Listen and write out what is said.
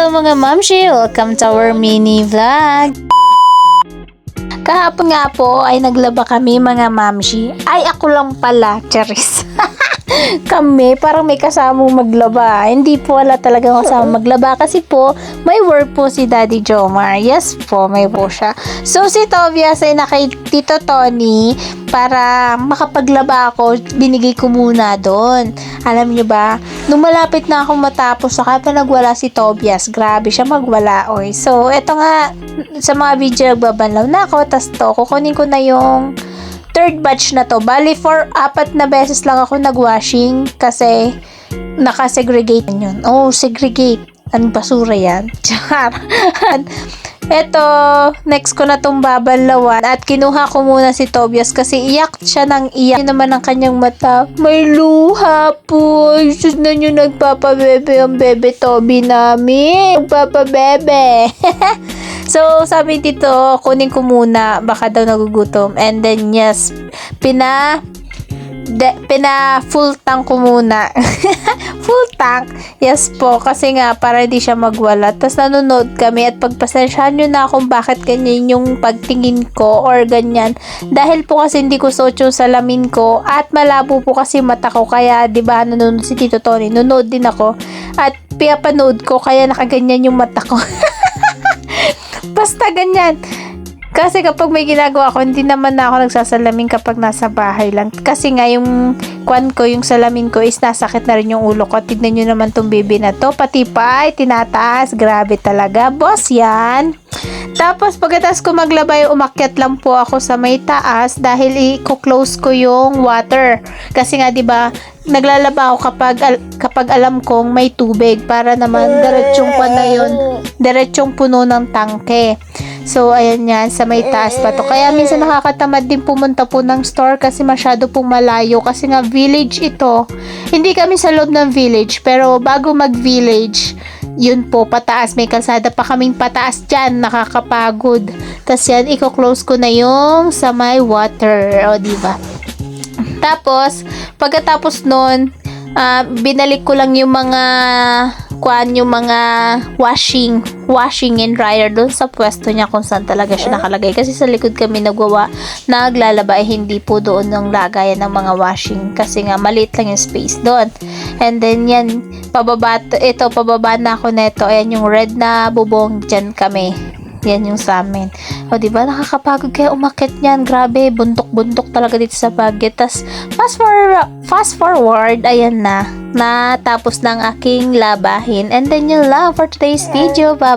Hello mga mamshi! Welcome to our mini vlog! Kahapon nga po ay naglaba kami mga mamshi. Ay ako lang pala, charis. Kami, parang may kasamang maglaba. Hindi po wala talagang kasama maglaba kasi po may work po si Daddy Jomar. Yes po, may po siya. So si Tobias ay nakay Tito Tony para makapaglaba ako, binigay ko muna doon. Alam niyo ba, nung malapit na akong matapos, saka pa nagwala si Tobias. Grabe siya magwala, oy. So, eto nga, sa mga video nagbabanlaw na ako, tas to, kukunin ko na yung third batch na to. Bali, for 4 na beses lang ako nagwashing kasi nakasegregate yun. Oh, segregate. Ang basura yan. Char. Eto, next ko na tong babanlawan at kinuha ko muna si Tobias kasi iyak siya ng iyak. Yun naman ang kanyang mata. May luha po. Sus na nyo nagpapabebe ang bebe Toby namin. Nagpapabebe. So, sabi dito, kunin ko muna. Baka daw nagugutom. And then, yes, pina full tank ko muna. Full tank. Yes po. Kasi nga, para hindi siya magwala. Tapos nanonood kami at pagpasensyahan nyo na kung bakit ganyan yung pagtingin ko or ganyan. Dahil po kasi hindi ko suot yung salamin ko at malabo po kasi mata ko. Kaya, di ba, nanonood si Tito Tony. Nanonood din ako. At pinapanood ko kaya nakaganyan yung mata ko. Basta ganyan. Kasi kapag may ginagawa ko, hindi naman na ako nagsasalamin kapag nasa bahay lang. Kasi nga yung kwan ko, yung salamin ko is nasakit na rin yung ulo ko. Tignan nyo naman tong baby na to. Pati pa ay tinataas. Grabe talaga. Boss yan. Tapos pagkatapos ko maglabay, umakyat lang po ako sa may taas dahil i-close ko yung water. Kasi nga 'di ba, naglalaba ako kapag alam kong may tubig para naman diretsong pa na yun, diretsong puno ng tangke. So, ayan yan, sa may taas pa to. Kaya minsan nakakatamad din pumunta po ng store kasi masyado pong malayo. Kasi nga village ito. Hindi kami sa loob ng village, pero bago mag-village, yun po, pataas. May kalsada pa kaming pataas dyan. Nakakapagod. Tapos yan, i-close ko na yung sa may water. O, diba? Tapos, pagkatapos nun, binalik ko lang yung mga washing and dryer doon sa pwesto niya kung saan talaga siya nakalagay. Kasi sa likod kami naglalaba, hindi po doon ng lagayan ng mga washing. Kasi nga, maliit lang yung space doon. And then, yan, pababa na ako neto. Ayan yung red na bubong, dyan kami. Yan yung sa amin. O, diba? Nakakapagod kaya umakyat niyan. Grabe, buntok-buntok talaga dito sa Baguio. Tas, fast forward, ayan na. Natapos ng aking labahin. And then, yun lang for today's video. Bye.